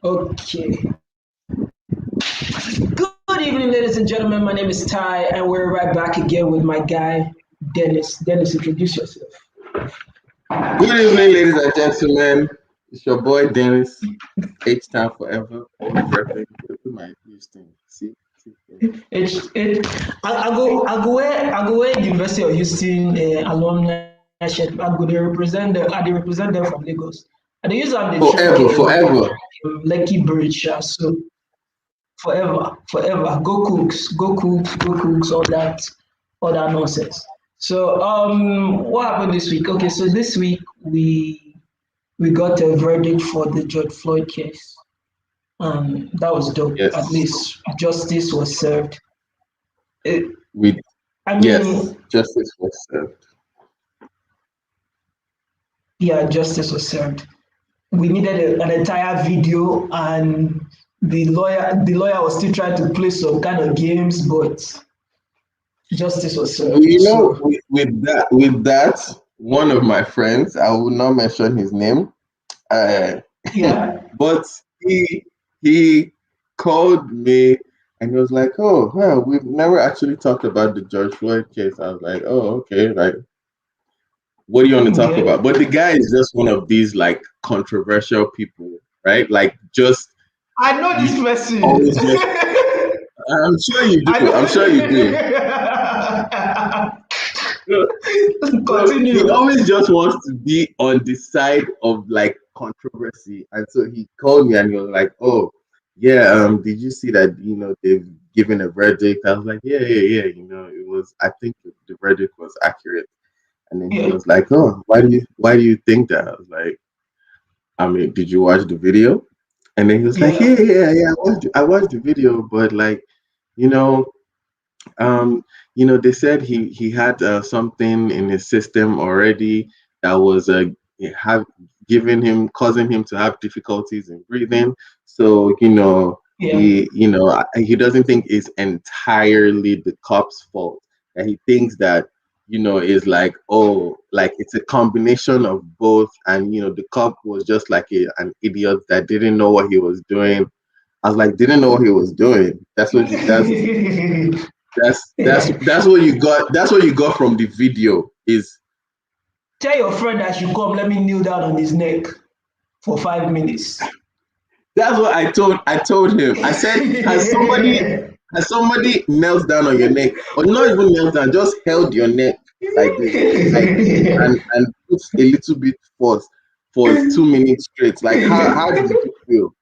Okay. Good evening, ladies and gentlemen. My name is Ty, and we're right back again with my guy, Dennis. Dennis, introduce yourself. Good evening, ladies and gentlemen. It's your boy Dennis. H time forever. Always repping. Look at my use thing. See. I go where University of Houston alumni shit. I dey represent them from Lagos. I dey use am dey trek Forever. Lekki Bridge. So forever. Go cooks, all that nonsense. So what happened this week? Okay, so this week we got a verdict for the George Floyd case. That was dope. At Yes. least justice was served. It, We I yes, mean, justice was served. yeah, justice was served. We needed an entire video, and the lawyer was still trying to play some kind of games, but justice was Well, served. So with that, one of my friends, I will not mention his name, uh, yeah, but he called me and he was like, "Oh, well, we've never actually talked about the George Floyd case." I was like, "Oh, okay. Like, what do you want to talk okay. about?" But the guy is just one of these like controversial people, right? Like, just I know you this person. always just. I'm sure you I do. I'm sure you do. So, so he Continue. always just wants to be on the side of like controversy, and so he called me and he was like, "Oh, yeah, did you see that? They've given a verdict." I was like, "Yeah. It was. I think the verdict was accurate." And then he Yeah, was like, "Oh, why do you think that?" I was like, "I mean, did you watch the video?" And then he was like, yeah, "Yeah. I watched the video, but like, you know, they said he had something in his system already that was have given him causing him to have difficulties in breathing. So yeah. he doesn't think it's entirely the cop's fault. That he thinks that is like, oh, like it's a combination of both, and the cop was just like an idiot that didn't know what he was doing. I was like, didn't know what he was doing. That's what you got. That's what you got from the video. Is Tell your friend that should come. Let me kneel down on his neck for 5 minutes. that's what I told him. I said, has somebody knelt down on your neck, or not even knelt down, just held your neck like this, like and put a little bit force for 2 minutes straight. Like how did you feel?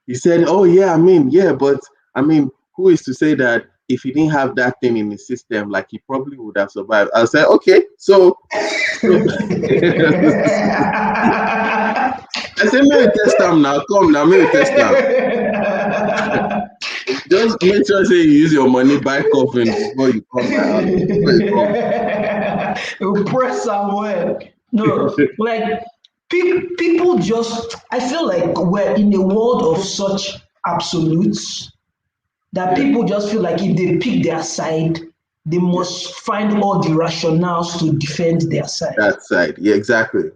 He said, "Oh yeah, I mean, yeah, but I mean, who is to say that if he didn't have that thing in his system, like he probably would have survived?" I said, "Okay, so I said, maybe test them now. Come now, maybe test them. Just make sure say you use your money buy coffin before you come my house. Before you come." You press somewhere. No, like people just. I feel like we're in a world of such absolutes that Yeah, people just feel like if they pick their side, they yeah, must find all the rationales to defend their side. that side. Yeah, exactly.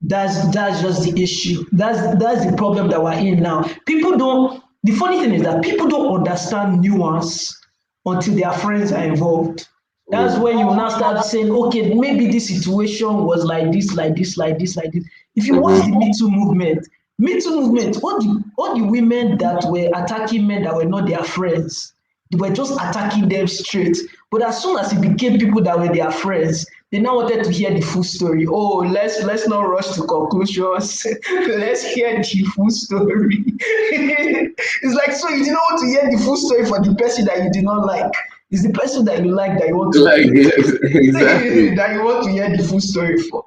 That's just the issue. That's the problem that we're in now. People don't. The funny thing is that people don't understand nuance until their friends are involved. That's Mm. when you now start saying, okay, maybe this situation was like this, like this, like this, like this. If you watch the Mm-hmm. Me Too movement, all the women that were attacking men that were not their friends, they were just attacking them straight. But as soon as it became people that were their friends, they now wanted to hear the full story. Oh, let's not rush to conclusions. Let's hear the full story. It's like, so you did not want to hear the full story for the person that you did not like. It's the person that you like that you want to Like, yes, exactly. that you want to hear the full story for.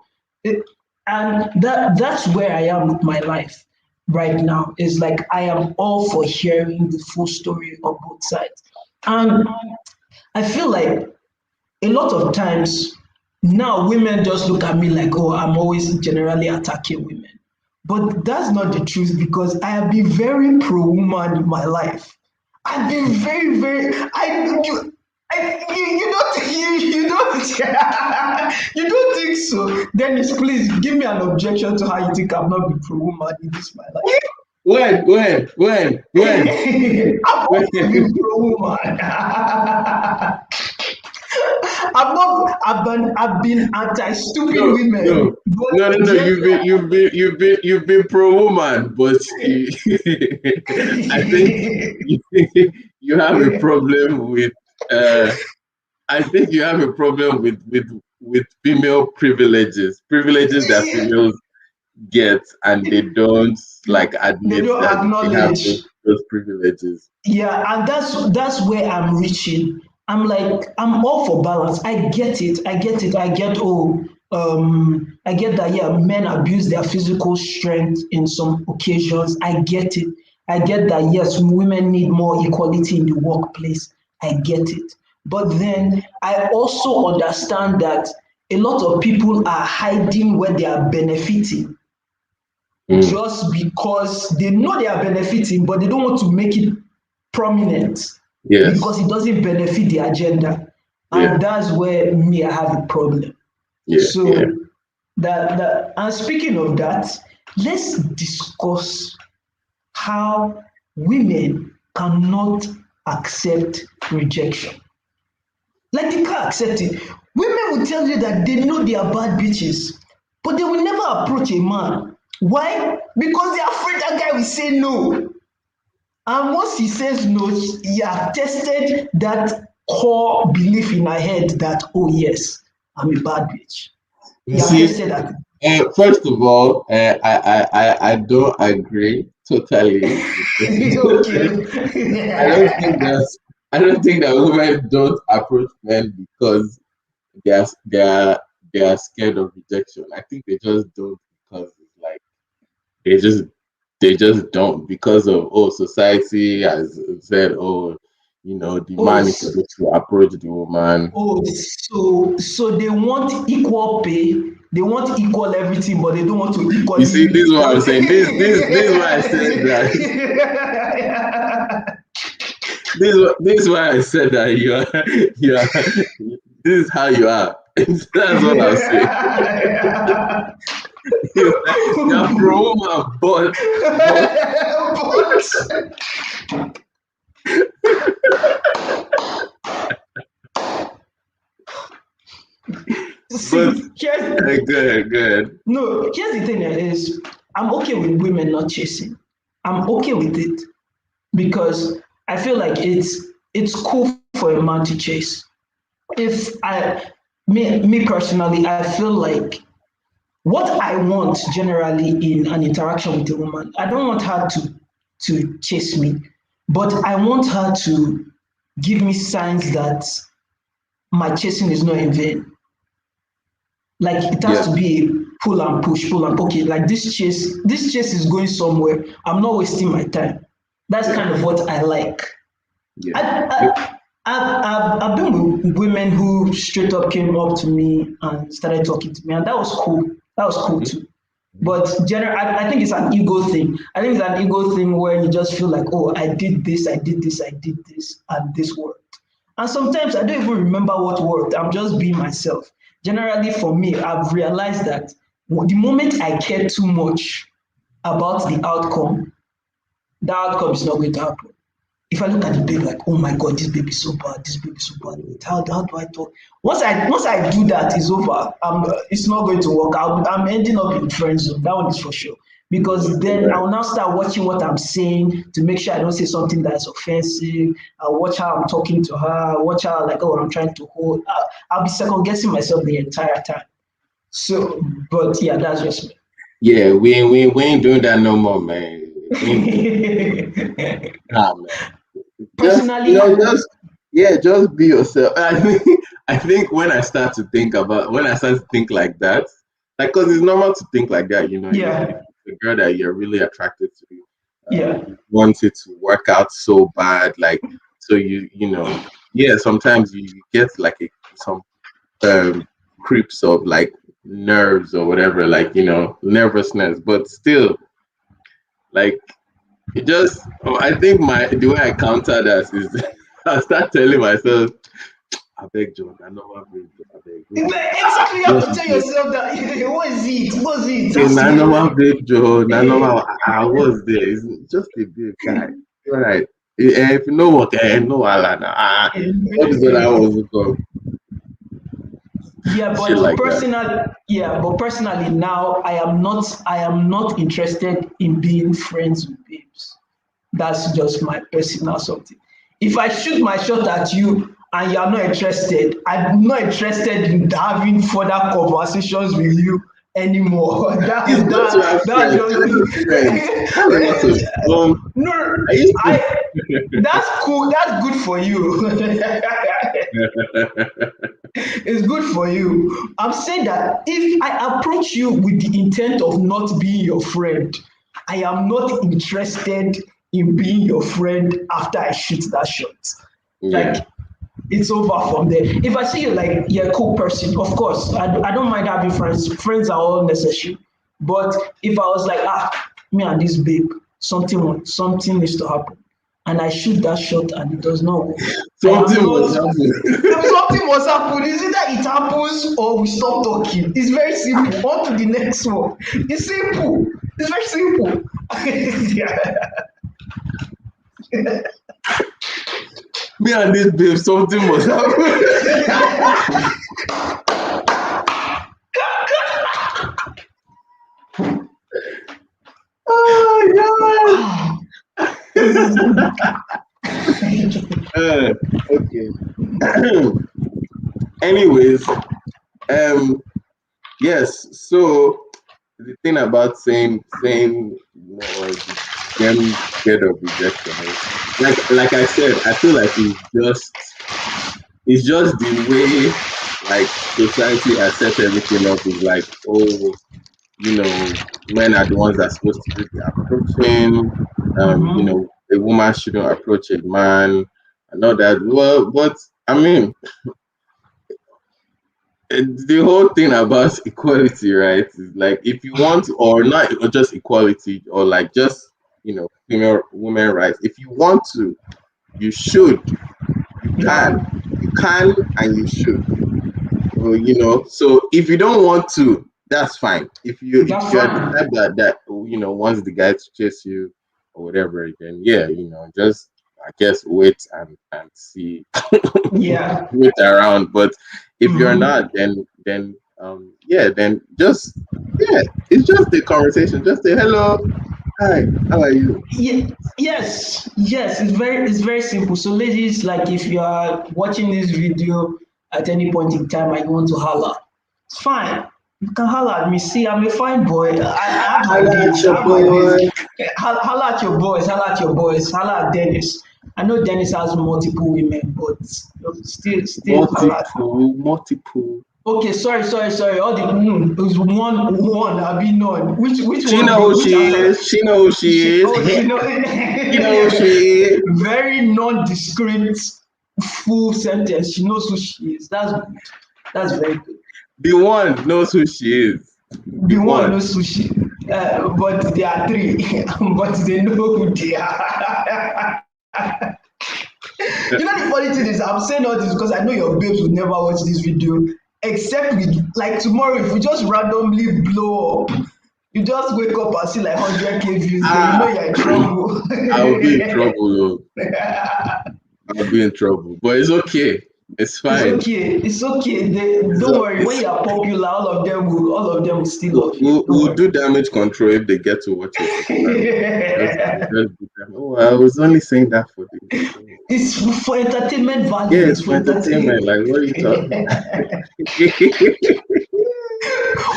And that's where I am with my life right now. Is like I am all for hearing the full story on both sides. And I feel like a lot of times now women just look at me like, oh, I'm always generally attacking women. But that's not the truth because I have been very pro woman in my life. I've been very, very. You don't you don't think so? Dennis, please give me an objection to how you think I've not been pro woman in this my life. I've always when? been pro woman. I've been anti-stupid No, women, no, but no, no, no. yet You've been pro woman, but I think you, you have a problem with. I think you have a problem with female privileges that females get, and they don't like they admit don't that they have acknowledge. those privileges. Yeah, and that's where I'm reaching. I'm like, I'm all for balance. I get it. I get it. I get, I get that, yeah, men abuse their physical strength in some occasions. I get it. I get that, yes, women need more equality in the workplace. I get it. But then I also understand that a lot of people are hiding where they are benefiting Mm, just because they know they are benefiting, but they don't want to make it prominent yes. because it doesn't benefit the agenda. Yeah. And that's where me, I have a problem. Yeah. Yeah. So and speaking of that, let's discuss how women cannot accept rejection. Like they can't accept it. Women will tell you that they know they are bad bitches, but they will never approach a man. Why? Because they're afraid that guy will say no. And once he says no, he has tested that core belief in her head that, oh yes, I'm a bad bitch. You He have see, tested that. first of all, I don't agree totally. I don't think Okay. that's I don't think that women don't approach men because they are scared of rejection. I think they just don't because it's like they just they just don't because of society has said the Oh, man is supposed to approach the woman. so they want equal pay, they want equal everything, but they don't want to You see, this equally. is what I'm saying. This is why I said that. This is why I said that you are this is how you are. That's what I'll say. You're pro woman, but But but see, here's good. no, here's the thing is, I'm okay with women not chasing. I'm okay with it because I feel like it's cool for a man to chase. If I me personally, I feel like what I want generally in an interaction with a woman, I don't want her to chase me, but I want her to give me signs that my chasing is not in vain. Like it has Yeah, to be a pull and push, pull and okay. Like this chase is going somewhere. I'm not wasting my time. That's yeah, kind of what I like. yeah. I've been with women who straight up came up to me and started talking to me, and that was cool. That was cool too. But I think it's an ego thing. I think it's an ego thing where you just feel like, oh, I did this, and this worked. And sometimes I don't even remember what worked. I'm just being myself. Generally, for me, I've realized that the moment I care too much about the outcome is not going to happen. If I look at the baby like, oh my god, this baby is so bad, this baby is so bad. Wait, how do I talk? Once I do that, it's over. It's not going to work. I'm ending up in friend zone. That one is for sure. Because then I will now start watching what I'm saying to make sure I don't say something that is offensive. I'll watch how I'm talking to her. Watch how like, oh, I'm trying to hold. I'll be second guessing myself the entire time. So, but yeah, that's just Yeah, we ain't doing that no more, man. We ain't doing me. nah, man. Just Personally, just be yourself. I think when I start to think like that, like, cause it's normal to think like that. If yeah, the girl that you're really attracted to, yeah. you want it to work out so bad, like, so yeah. Sometimes you get like some um creeps of like nerves or whatever, like nervousness, but still, like, I think the way I counter that is I start telling myself, I beg John, I never break John, I beg. Exactly, you have to tell yourself that what is it? What is it? Okay, That's I never break John, I it. never, I was there. It's just a big guy. All right. If you know what, no, Alan. What is that I was called? Yeah, Shit like that. but personally now I am not interested in being friends with babes. That's just my personal something. If I shoot my shot at you and you are not interested, I'm not interested in having further conversations with you anymore. It's good to have That friends. I have friends. I have a lot of no, I used I that's cool. That's good for you. to It's good for you. I'm saying that if I approach you with the intent of not being your friend, I am not interested in being your friend after I shoot that shot. yeah. Like it's over from there. If I see you like you're a cool person, of course, I don't mind having friends. Friends are all necessary. But if I was like, me and this babe, something needs to happen, and I shoot that shot and it does not work, I am Something must not. happen. Something must happen. Is it that it happens or we stop talking? It's very simple. On to the next one. It's simple. It's very simple. Me and this babe, something must happen. Oh god. Okay. Anyways, yes. So the thing about saying more them scared of rejection is like I said, I feel like it's just the way like society has set everything up is like, oh, men are the ones that are supposed to do the approaching. Mhm. A woman shouldn't approach a man and all that. Well, but I mean, the whole thing about equality, right? Is like if you want, or not, or just equality, or like just female women rights. If you want to, you should, Yeah, you can, and you should. So if you don't want to, that's fine. If that's you're the fine. type that wants the guy to chase you or whatever, then yeah, just I guess wait and see, Yeah. wait around. But if you're Mhm. not, then yeah, then just yeah, it's just a conversation. Just say hello, hi, how are you? Yes. It's very simple. So, ladies, like if you are watching this video at any point in time and you want to holler, it's fine. You can holler at me. See, I'm a fine boy. I have my Hello, days. I your have my days. boy. Holler at your boys. Holler at your boys. Holler at Dennis. I know Dennis has multiple women, but still holler at me. Multiple. Okay, sorry. All the is one. I mean none. Which She one? knows who Which she answer? is. She knows who she is. She know. She knows who she is. Very non-discreet, full sentence. She knows who she is. That's good. That's very good. The one knows who she is. The The one one. knows who she. But there are three, but they know who they are. The funny thing is, I'm saying all this because I know your babes will never watch this video. Except with like tomorrow, if we just randomly blow up, you just wake up and see like 100K views, then you know Ah, you're in trouble. I'll be in trouble. I'll be in trouble. But it's okay. It's It's fine. okay. It's okay. Don't worry. When It's you're popular, all of them will still love you. Don't we'll worry. do damage control if they get to watch it. It's fine. We'll just do damage. Oh, I was only saying that for the It's for entertainment yeah, value. it's It's for for entertainment. entertainment. Like what are you talking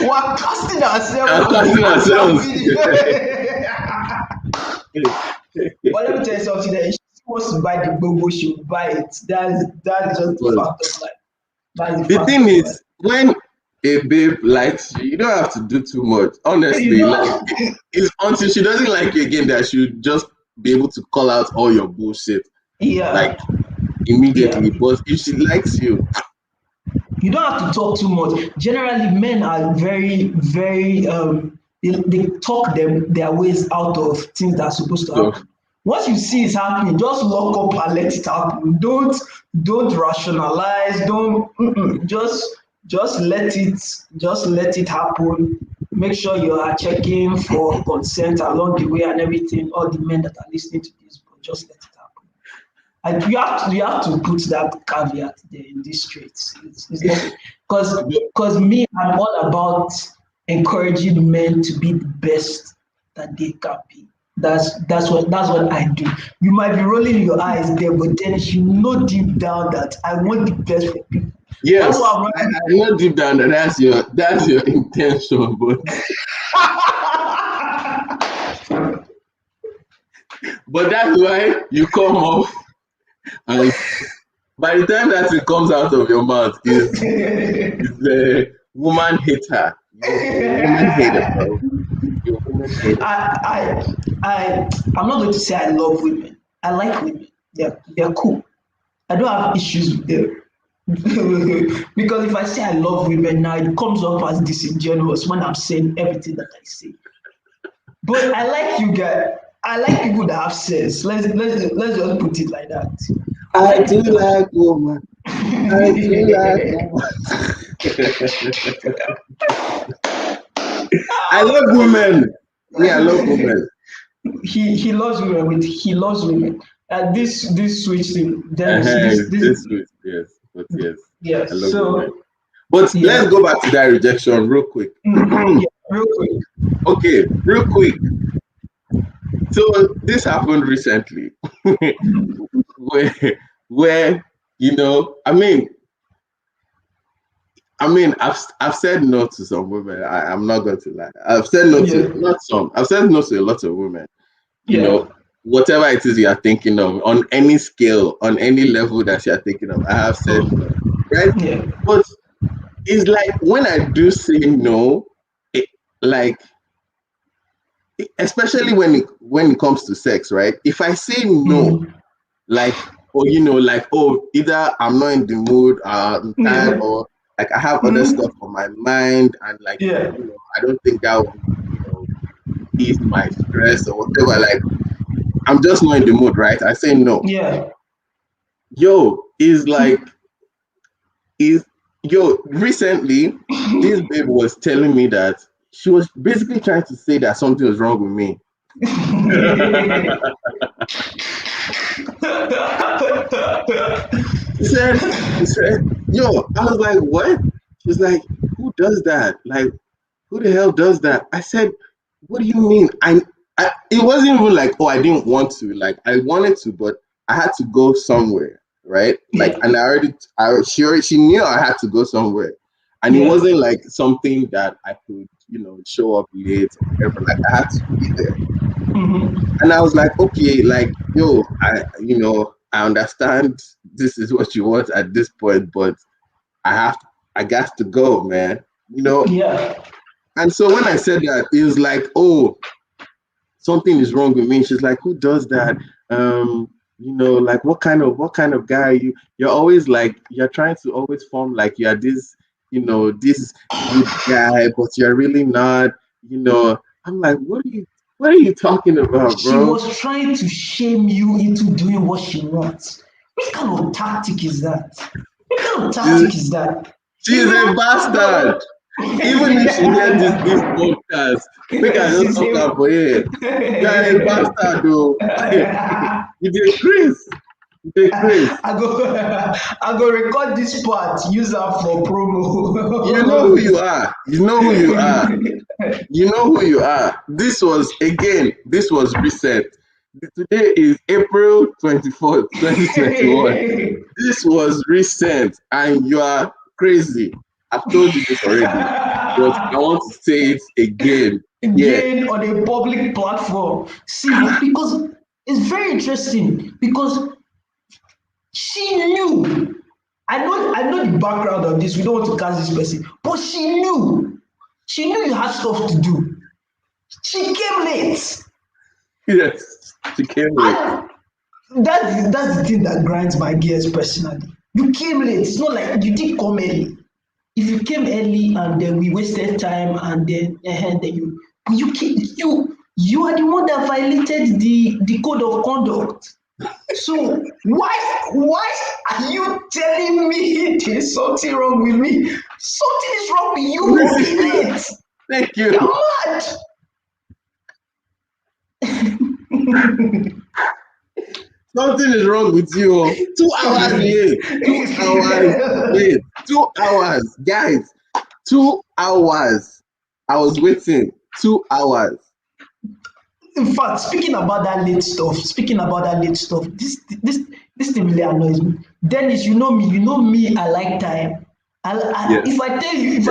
We're casting about? ourselves Casting on that ourselves. video. But let me tell you something. If she wants to buy the bobo, she will buy it. That's just the But fact of life. That's the the fact thing of life. is, when a babe likes you, you don't have to do too much. You Honestly, like know? it's until she doesn't like you again that she'll just be able to call out all your bullshit Yeah. like Yeah. immediately. But if she likes you, You don't have to talk too much. Generally, men are very, very they talk their ways out of things that are supposed to so happen. Once you see it's happening, just lock up and let it happen. Don't rationalize. Don't just let it happen. Make sure you are checking for consent along the way and everything. All the men that are listening to this, but just let it happen. And you have to put that caveat there in these streets. It's not because me, I'm all about encouraging men to be the best that they can be. That's what I do. You might be rolling your eyes there, but then you know deep down that I want the best for people. That's Yes, what I know deep down that that's your intention, but that's why you come off, and by the time that it comes out of your mouth is the woman hater. You're a woman hater, bro. You're a woman hater. I'm not going to say I love women. I like women. They're cool. I don't have issues with them. Because if I say I love women now, it comes up as disingenuous when I'm saying everything that I say. But I like you guys. I like people that have sense. Let's just put it like that. I I like do people like woman. I do like that. woman. I love women. Me, I love women. He loves women. He loves women. This switch thing. Then It's this this sweet, yes, but yes, yeah. I love women. So But let's yeah. go back to that rejection real quick. Yeah. Real quick. Okay, real quick. So this happened recently, where where I've said no to some women. I'm not going to lie. I've said no to Yeah. not some. I've said no to a lot of women. You Yeah. know, whatever it is you are thinking of, on any scale, on any level that you are thinking of, I have said no. Right? Yeah. But it's like when I do say no, it, like especially when it comes to sex, right? If I say no, Mm. like or like either I'm not in the mood, I'm tired, Yeah. or like I have other Mm. stuff on my mind, and like Yeah. I don't think that will ease my stress or whatever. Like I'm just not in the mood, right? I say no. Yeah. Yo, is like is yo recently this babe was telling me that she was basically trying to say that something was wrong with me. She said, yo, I was like, what? She's like, who does that? Like, who the hell does that? I said, what do you mean? It wasn't even like, oh, I didn't want to. Like, I wanted to, but I had to go somewhere, right? Like, Yeah. and she knew I had to go somewhere, and it Yeah. wasn't like something that I could, show up late or whatever. Like, I had to be there. Mm-hmm. And I was like, okay, like, yo, I understand this is what you want at this point, but I got to go, man. Yeah. And so when I said that, it was like, oh, something is wrong with me. She's like, who does that? Like what kind of guy are you? You're always like, you're trying to always form like you're this good guy, but you're really not. I'm like, what are you talking about, She bro? was trying to shame you into doing what she wants. What kind of tactic is that? What kind of She's, tactic is that? she's a bastard. Even if she hears this podcast, make her just She's talk a- her for here. You are a bastard, though. You did Chris. You did Chris. I go record this part, use her for You know who you promo. are. You know who you are. You know who you are. This was recent. Today is April 24th, 2021. This was recent, and you are crazy. I've told you this already, but I want to say it again. Yeah. Again on a public platform. See, because it's very interesting because she knew. I know the background of this. We don't want to cast this person, but she knew. She knew you had stuff to do. She came late. Yes. She came late. And that's the thing that grinds my gears personally. You came late. It's not like you did come early. If you came early and then we wasted time and then you You are the one that violated the code of conduct. So why are you telling me there's something wrong with me? Something is wrong with you for being late. Thank You're you. mad. Something is wrong with you. Oh. 2 hours late. 2 hours late. 2 hours. Guys, 2 hours. I was waiting 2 hours. In fact, speaking about that late stuff, this thing really annoys me. Dennis, you know me, I like time. Yeah, If yeah,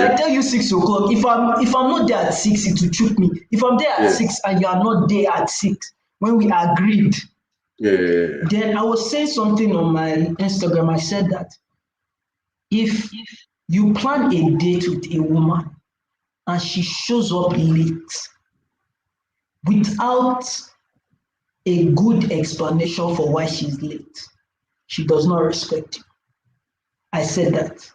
I tell you 6 o'clock, if I'm not there at 6, it will choke me. If I'm there at yeah, 6 and you are not there at 6 when we agreed, yeah, yeah. then I was saying something on my Instagram. I said that if you plan a date with a woman and she shows up late without a good explanation for why she's late, she does not respect you. I said that.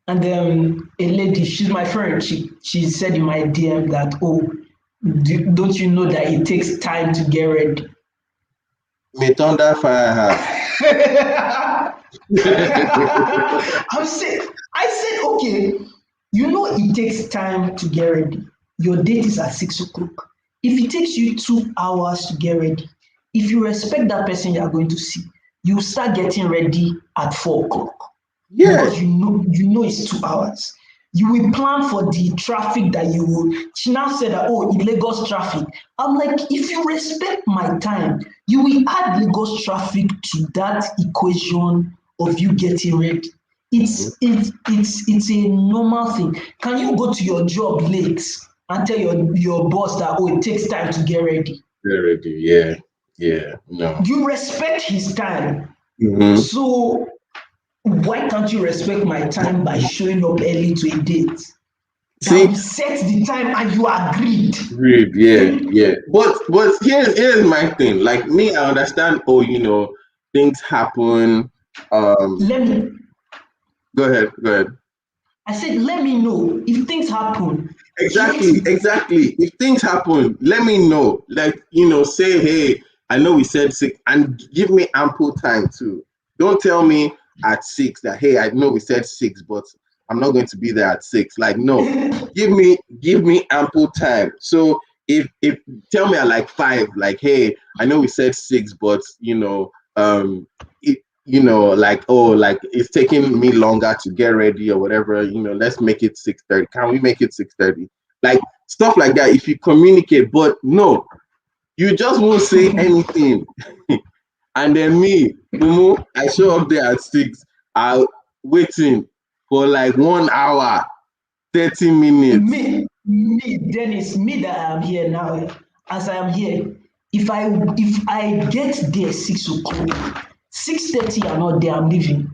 And then a lady, she's my friend, she said in my DM that, oh, don't you know that it takes time to get ready? May thunder fire her. I said, okay, you know it takes time to get ready. Your date is at 6 o'clock. If it takes you 2 hours to get ready, if you respect that person you are going to see, you start getting ready at 4 o'clock Yeah, because you know it's 2 hours. You will plan for the traffic that you will. She now said that, oh, in Lagos traffic. I'm like, if you respect my time, you will add Lagos traffic to that equation of you getting ready. mhm. It's a normal thing. Can you go to your job late and tell your boss that, oh, it takes time to get ready? Already, yeah, yeah, no. You respect his time. Mm-hmm. So why can't you respect my time by showing up early to a date that See, we set the time and you agreed? great, yeah, yeah. But here's my thing. Like me, I understand. Oh, things happen. Um, Let me go ahead, go ahead. I said let me know if things happen. Let Exactly, me exactly. If things happen, let me know. Like, say, hey, I know we said 6, and give me ample time too. Don't tell me at 6 that, hey, I know we said 6, but I'm not going to be there at 6. Like, no, give me ample time. So if tell me at like 5, like, hey, I know we said 6, but like, oh, like it's taking me longer to get ready or whatever, let's make it 6:30. Can we make it 6:30? Like stuff like that. If you communicate, but no, you just won't say anything. And then me, Mumu, I show up there at 6, I waiting for like 1 hour, 30 minutes. Dennis, me that I am here now, as I am here, if I get there 6 o'clock, 6:30 you're not there, I'm leaving.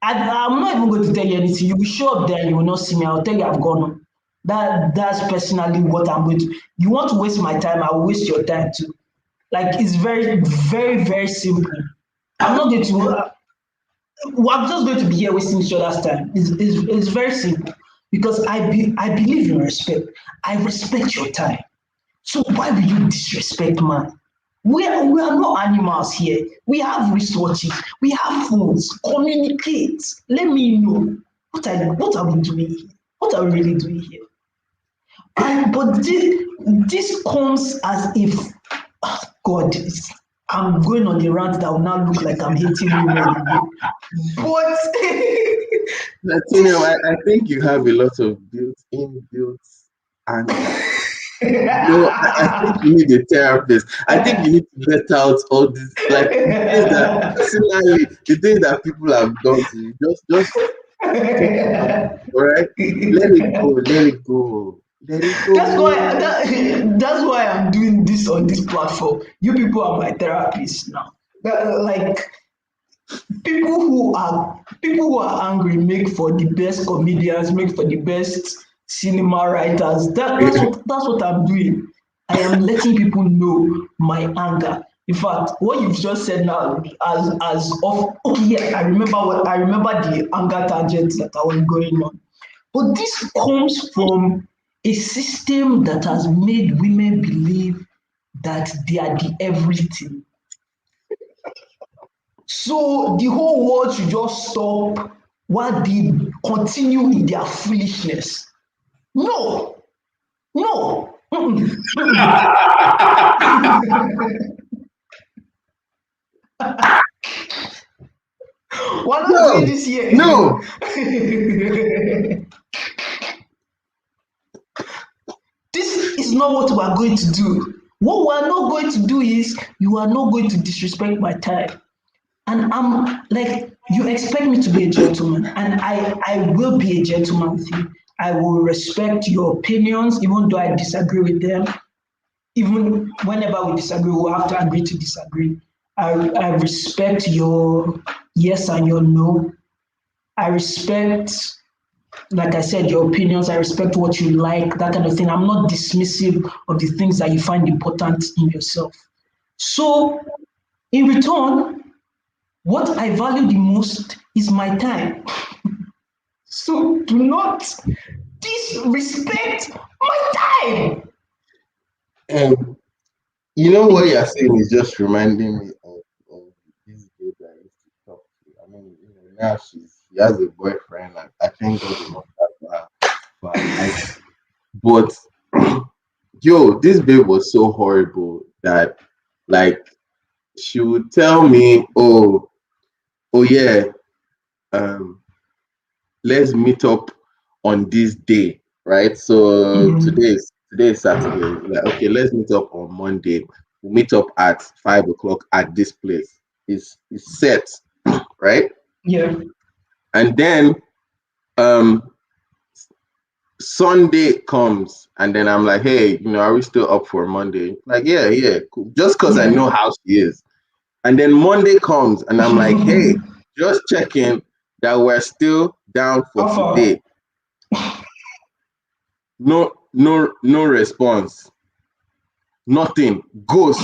I'm not even going to tell you anything. You will show up there and you will not see me. I'll tell you I've gone home. That's personally what I'm going to. You want to waste my time, I will waste your time too. Like it's very, very, very simple. I'm not going to. We're just going to be here wasting each other's time. It's very simple because I believe in respect. I respect your time. So why will you disrespect mine? We are not animals here. We have resources. We have phones. Communicate. Let me know what are we doing here? What are we really doing here? And but this comes as if God, I'm going on a rant that will now look like I'm hating women again. But Latino, this I think you have a lot of built anger. No, I think you need a therapist. I think you need to let out all this, like the things that personally, the things that people have done to you. Just talk about it. All right, let it go. Let it go. Let it go. that's why I'm doing this on this platform. You people are my therapists now. Like people who are angry make for the best comedians, make for the best cinema writers. That's what I'm doing. I am letting people know my anger. In fact, what you've just said now, as of okay, yeah, I remember the anger tangent that I was going on. But this comes from a system that has made women believe that they are the everything. So the whole world should just stop while they continue in their foolishness. No, no. Mm-mm, we're not doing No, this here. no. This is not what we are going to do. What we are not going to do is you are not going to disrespect my time. And I'm like, you expect me to be a gentleman, and I will be a gentleman with you. I will respect your opinions, even though I disagree with them. Even whenever we disagree, we'll have to agree to disagree. I respect your yes and your no. I respect, like I said, your opinions. I respect what you like, that kind of thing. I'm not dismissive of the things that you find important in yourself. So, in return, what I value the most is my time. So, do not disrespect my time. And you know what you're saying is just reminding me of this girl that I used to talk to. I mean, now she has a boyfriend, and I thank God a lot for her life. But yo, this babe was so horrible that like she would tell me, oh yeah, um, let's meet up on this day, right? So Mhm. today is Saturday. Like, okay, let's meet up on Monday. We'll meet up at 5 o'clock at this place. It's set, right? Yeah. And then um Sunday comes, and then I'm like, hey, are we still up for Monday? Like, yeah, yeah, cool. Just because I Yeah. know how she is. And then Monday comes, and I'm like, hey, just checking that we're still down for How far? today. No, no, no response. Nothing. Ghost.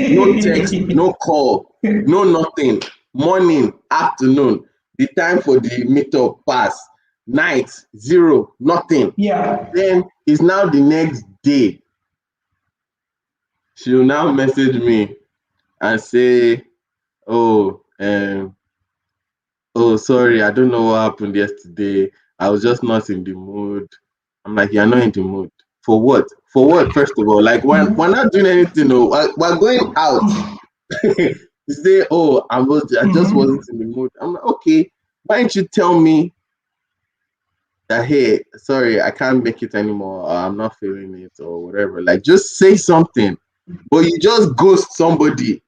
No text. No call. No nothing. Morning, afternoon. The time for the meetup pass. Night, zero. Nothing. Yeah. Then it's now the next day. She'll now message me and say, "Oh, oh, sorry, I don't know what happened yesterday. I was just not in the mood." I'm like, "You're not in the mood. For what? For what, first of all? Like, we're not doing anything. No, we're going out." You say, "Oh, I just Mhm. wasn't in the mood." I'm like, "Okay, why don't you tell me that, hey, sorry, I can't make it anymore, or I'm not feeling it, or whatever. Like, just say something." But you just ghost somebody,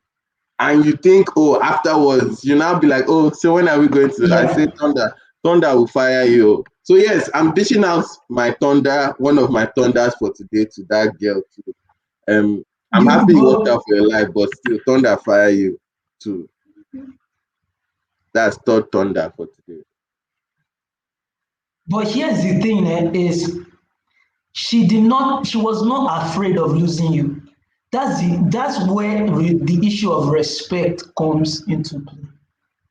and you think, oh, afterwards, you now be like, oh, so when are we going to? I say, Yeah. thunder will fire you. So yes, I'm dishing out my thunder, one of my thunders for today to that girl too. I'm You happy it worked but out for your life, but still, thunder fire you too. That's third thunder for today. but here's the thing, is she was not afraid of losing you. That's where the issue of respect comes into play.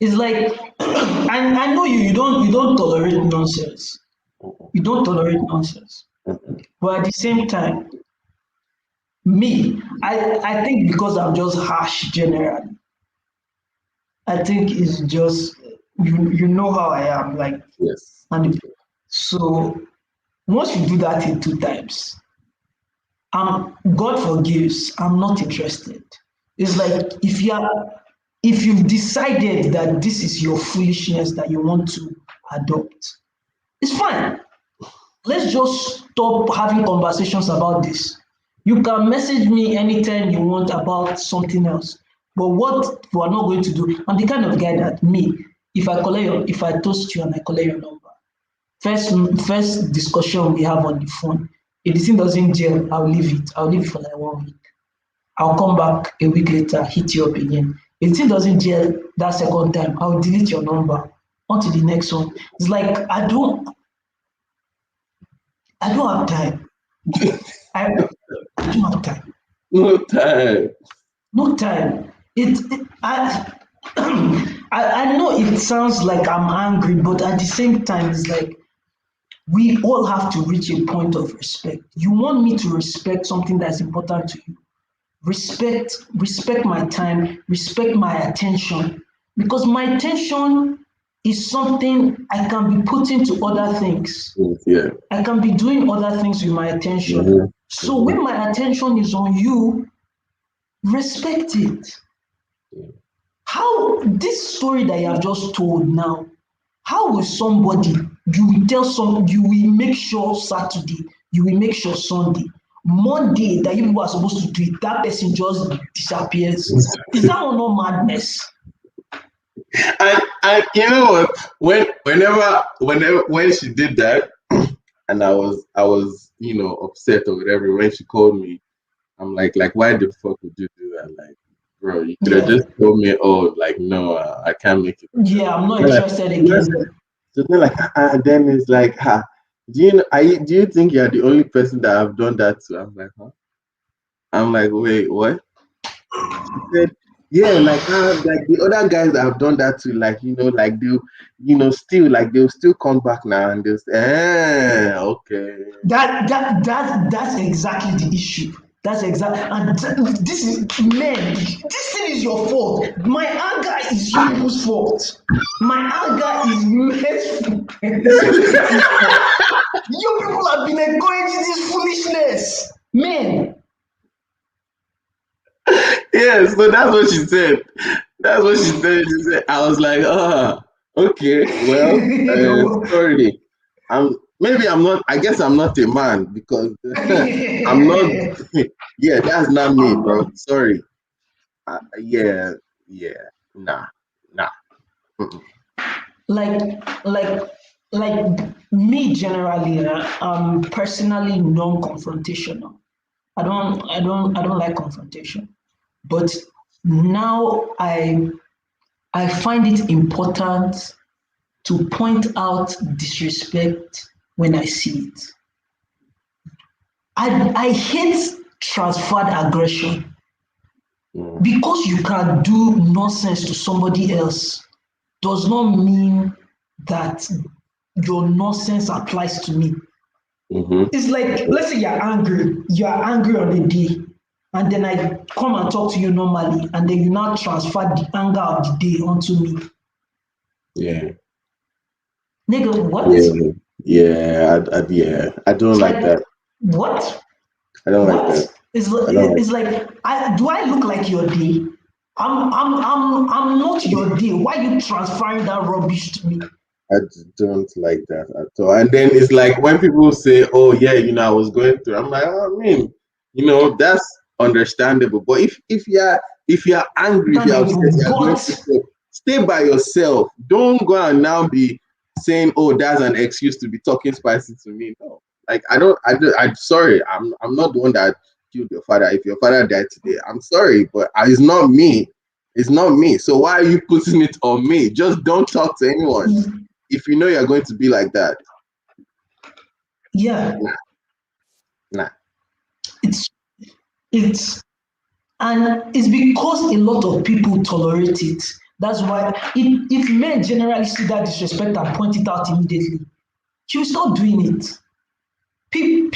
It's like I know you don't tolerate nonsense. You don't tolerate nonsense. But at the same time, me, I think because I'm just harsh generally, I think it's just you know how I am, like, Yes. and so once you do that in two times, God forgives, I'm not interested. It's like if you've decided that this is your foolishness that you want to adopt, it's fine. Let's just stop having conversations about this. You can message me anytime you want about something else. But what we are not going to do, I'm the kind of guy that me, if I toast you and I collect your number, first first discussion we have on the phone, if the thing doesn't gel, I'll leave it. I'll leave it for like 1 week. I'll come back a week later, hit you up again. If the thing doesn't gel that second time, I'll delete your number on to the next one. It's like I don't have time. I don't have time. No time. No time. I know it sounds like I'm angry, but at the same time, it's like we all have to reach a point of respect. You want me to respect something that's important to you. respect my time, respect my attention, because my attention is something I can be putting to other things. Yeah. I can be doing other things with my attention. Mm-hmm. So Mm-hmm. when my attention is on you, respect it. How this story that you have just told now, how will somebody, you will tell some, you will make sure Saturday, you will make sure Sunday, Monday that you people are supposed to do it, that person just disappears. Is that not madness? And you know what? When she did that, and I was upset or whatever. When she called me, I'm like why the fuck would you do that? Like, bro, you could have Yeah, just told me, oh, like no, I can't make it. yeah, I'm not They're like, interested yes. again. So they're like, then it's like, do you think you're the only person that I've done that to? I'm like, huh? I'm like, wait, what? She said, yeah, like the other guys that have done that to, like, like still, like they'll still come back now and they'll say, okay. That's exactly the issue. That's exactly, and this is, man. This thing is your fault. My anger is you people's fault. My anger is men's people's fault. You people have been encouraging this foolishness, man. Yeah, so that's what she said. That's what she said. She said, I was like, okay, well, sorry. I'm not, I guess I'm not a man because I'm not, yeah, that's not me, bro. Sorry. Yeah, yeah, nah, nah. Mm-mm. like like me generally, I'm personally non-confrontational. I don't like confrontation. But now I find it important to point out disrespect when I see it. I hate transferred aggression. Mm. Because you can do nonsense to somebody else does not mean that your nonsense applies to me. Mm-hmm. It's like, let's say you're angry on a day, and then I come and talk to you normally, and then you now transfer the anger of the day onto me. Yeah, Nigga, what? yeah, yeah. I don't It's like like, that. what? I don't like What? that. It's, I don't like. it's like, do I look like your day? I'm not your day. Why are you transferring that rubbish to me? Don't like that at all. And then it's like when people say, "Oh yeah, I was going through," I'm like, oh, I mean, that's understandable. But if you're angry, if Can't you're upset, even you're going through got. stuff, stay by yourself. Don't go and now be saying, "Oh, that's an excuse to be talking spicy to me." No, like I'm sorry. I'm not the one that killed your father. If your father died today, I'm sorry, but it's not me. It's not me. So why are you putting it on me? Just don't talk to anyone if you know you're going to be like that. Yeah, Nah, nah. it's it's and it's because a lot of people tolerate it. That's why if men generally see that disrespect and point it out immediately, you stop doing it. Mm-hmm.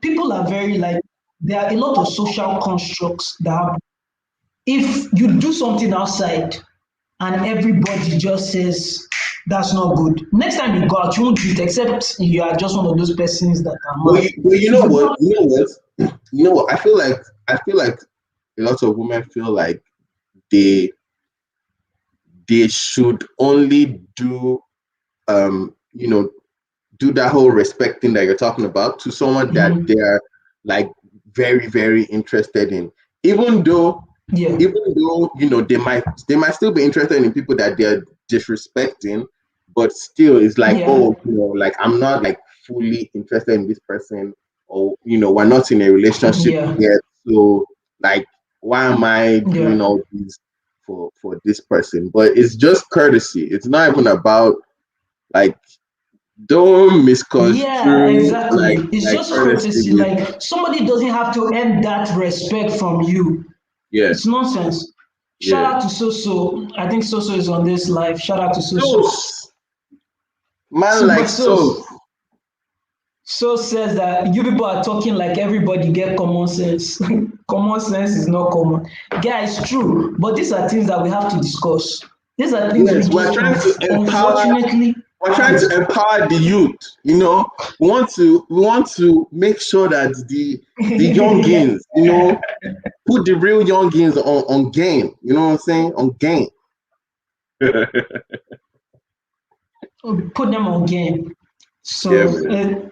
People are very, like, there are a lot of social constructs that happen. If you do something outside and everybody just says that's not good, next time you go out, you won't do it except you are just one of those persons that are mad. But you know You what? don't. I feel like a lot of women feel like they they should only um you know do that whole respect thing that you're talking about to someone that Mhm. they're like very, very interested in. Even though, Yeah, they might still be interested in people that they're disrespecting, but still it's like, yeah, oh, like I'm not like fully interested in this person, or we're not in a relationship yeah, yet. So like, why am I yeah. doing all this for this person? But it's just courtesy. It's not even about like, don't Yeah, misconstrue exactly. It's like just courtesy courtesy. with, Like, somebody doesn't have to earn that respect from you. yeah, It's nonsense. Shout yeah. out to Soso. I think Soso is on this live. Shout out to Soso. Sauce, man, Super like sauce. Sos. So says that you people are talking like everybody get common sense. Common sense is not common. Yeah, it's true, but these are things that we have to discuss. These are things we Yes, just unfortunately we're trying can't. to empower the youth. We want to make sure that the youngins, put the real youngins on game. You know what I'm saying? On game. Put them on game. Yeah, So man.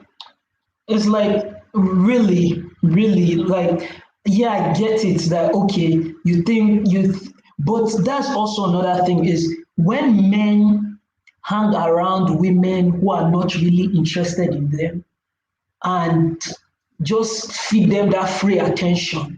it's like really, really like, yeah, I get it that okay, you think but that's also another thing is when men hang around women who are not really interested in them and just feed them that free attention,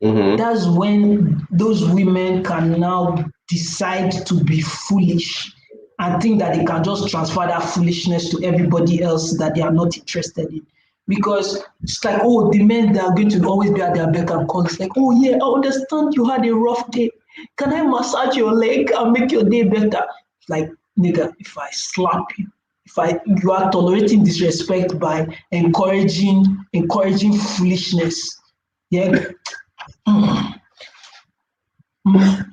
Mm-hmm. that's when those women can now decide to be foolish and think that they can just transfer that foolishness to everybody else that they are not interested in. Because it's like, oh, the men that are going to always be at their beck and call. It's like, oh, yeah, I understand you had a rough day. Can I massage your leg and make your day better? It's like, nigga, if I slap you, you are tolerating disrespect by encouraging foolishness. Yeah, my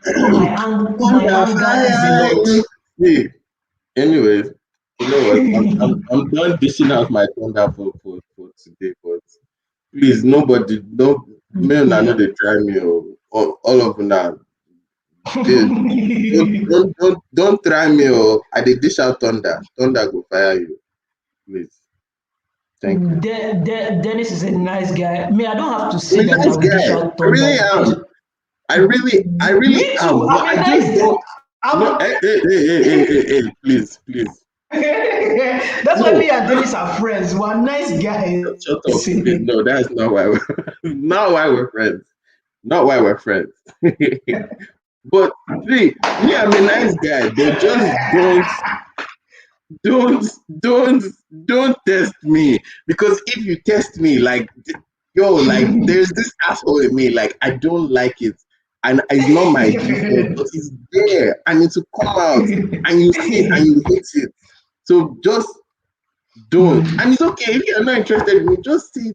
Thunder anger is a lot. fire. See, anyways, you know what? I'm done dishing out my thunder for today, but please, nobody, no, men are not Yeah. they try me or all of them. They, don't try me or I dey dish out thunder. Thunder go fire you. Please. Thank you. Dennis is a nice guy. Me, I don't have to I'm say a that I nice will dish guy. out I really thunder because am. I really me am. too. But I'm I a just nice guy. don't. No, I'm, please, please. that's why No, me and Dennis are friends. We're nice guys. shut up, please. No, that's not why we're not why we're friends. Not why we're friends. But see, me, I'm a nice guy, but just don't don't don't test me because if you test me like yo like there's this asshole in me like I don't like it and it's not my default but it's there and it will come out and you see it and you hate it so just don't and it's okay if you're not interested in me just see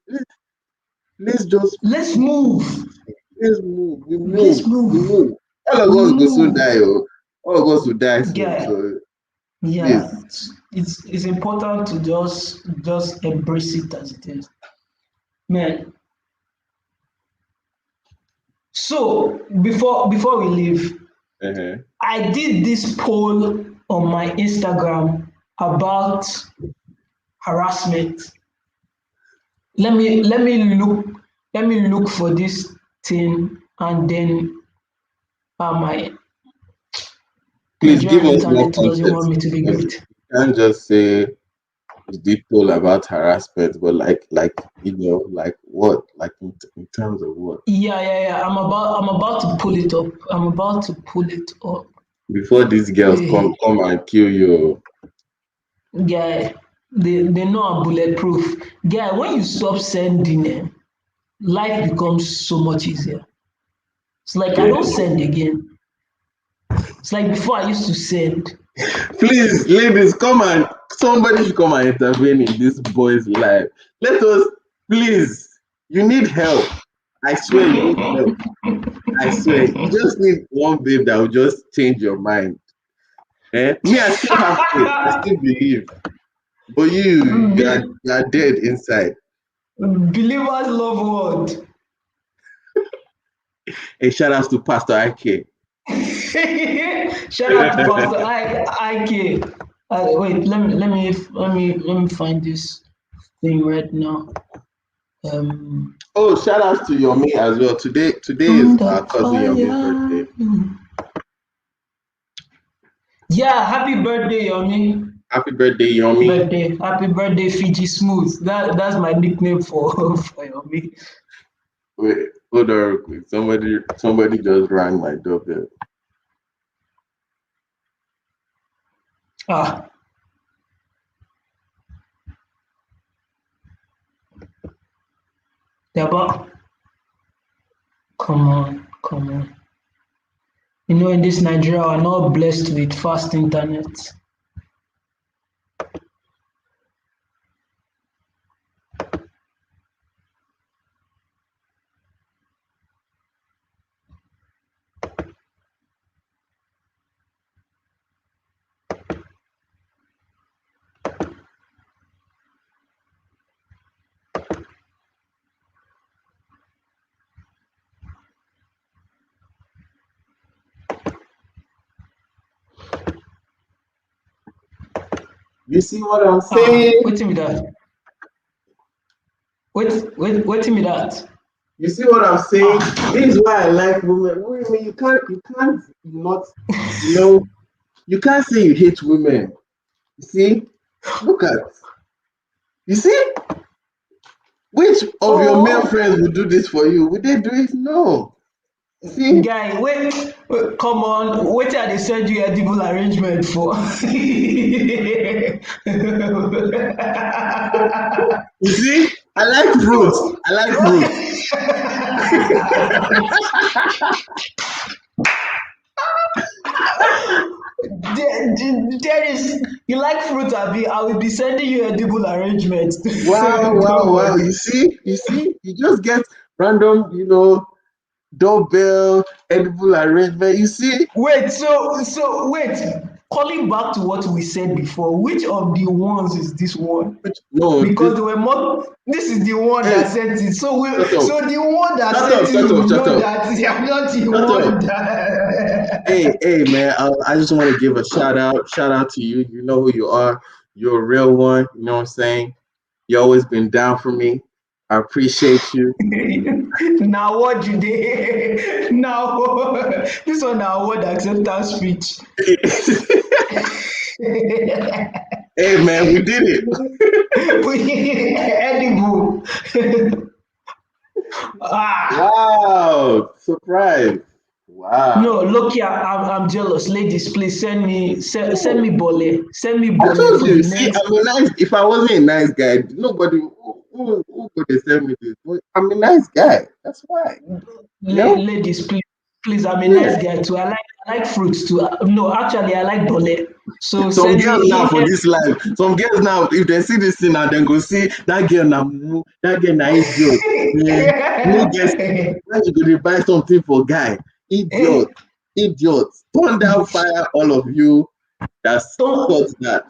let's just Let's move. let's move Let's we move. move all of We us go soon move. die all of us will die soon Yeah. so please. Yeah. It's important to just embrace it as it is. Man, so before we leave, Uh-huh. I did this poll on my Instagram about harassment. Let me look for this thing and then my Please give Nigerian us more internet doesn't want context me to be because great. you can't just say it's deep all about harassment, but like like what? Like in terms of what? Yeah. I'm about to pull it up. I'm about to pull it up. Before these girls Hey, come and kill you. guy, they know I'm bulletproof. Guy, when you stop sending, life becomes so much easier. It's like I Yeah. don't send again. It's like before I used to send. Please, ladies, come and somebody should come and intervene in this boy's life. Let us please. You need help. I swear you need help. I swear. You just need one babe that will just change your mind. Me, I still have faith. I still believe. But you are dead inside. Believers love what? A shout out to Pastor Ike. Shout out to Pastor IK. Wait, let me find this thing right now. Oh, shout out to Yomi as well. Today is Thunder our cousin Yomi's fire. birthday. Yeah, happy birthday, Yomi. Happy birthday, Yomi. Happy birthday, Fiji Smooth. That's my nickname for for Yomi. Wait, hold on real quick. Somebody just rang my doorbell. Ah, they're about. Come on. In this Nigeria, we're not blessed with fast internet. You see what I'm saying? Wait me that. Wait me that. You see what I'm saying? Ah, This is why I like women. Women, you can't not, you know, you can't say you hate women. You see? Look at, you see? Which of your male oh, friends would do this for you? Would they do it? No. See? guy, come on. Wait till they send you edible arrangement for. You see? I like fruits. No. I like fruits. There is, you like fruit, Abi? I will be sending you edible arrangement. Wow, Don't wow, wow. worry. You just get random, doorbell, edible arrangement. You see? Wait. Calling back to what we said before, which of the ones is this one? No, Because there were more. This is the one hey, that sent it. So shut up. so the one that Shut sent up, it, shut we up, shut know up. that you are not the Shut up. one that. Hey, man, I just want to give a shout out. Shout out to you. You know who you are. You're a real one. You know what I'm saying? You always been down for me. I appreciate you. Now what you dey? Now this one na word acceptance speech. Hey, man, we did it. Edible. Ah. Wow. Surprise. No, Wow. look here, I'm jealous. Ladies, please send me bole. Send me I bole told for you, the see, next. I'm a nice. If I wasn't a nice guy, nobody who could send me this. But I'm a nice guy. That's why. You know? Ladies, please, I'm a nice Yeah. guy too. I like fruits too. No, actually, I like bole. So Some send girls now me. for this life, some girls now, if they see this thing now, then go see that girl now, that girl now idiot. Yeah. No guess why you gonna buy something for guy. Idiot, idiot. Turn down fire, all of you. That's Don't. thought that.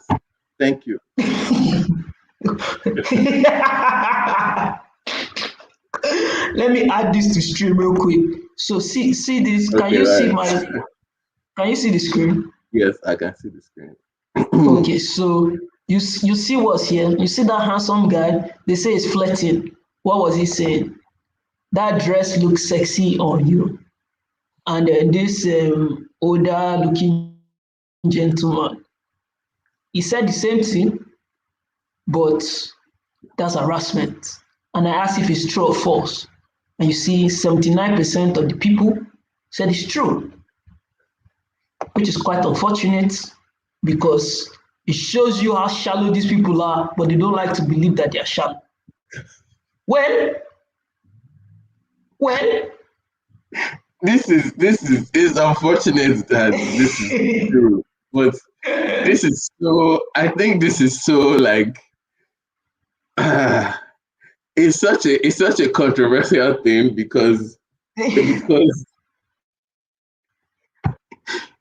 Thank you. Let me add this to stream real quick. So see this. Can Okay, you see right. my? Can you see the screen? Yes, I can see the screen. Okay, so you see what's here. You see that handsome guy. They say he's flirting. What was he saying? That dress looks sexy on you. And this older looking gentleman, he said the same thing, but that's harassment. And I asked if it's true or false. And you see, 79% of the people said it's true, which is quite unfortunate because it shows you how shallow these people are, but they don't like to believe that they are shallow. Well, well, This is it's unfortunate that this is true, but this is so. I think this is so like it's such a controversial thing because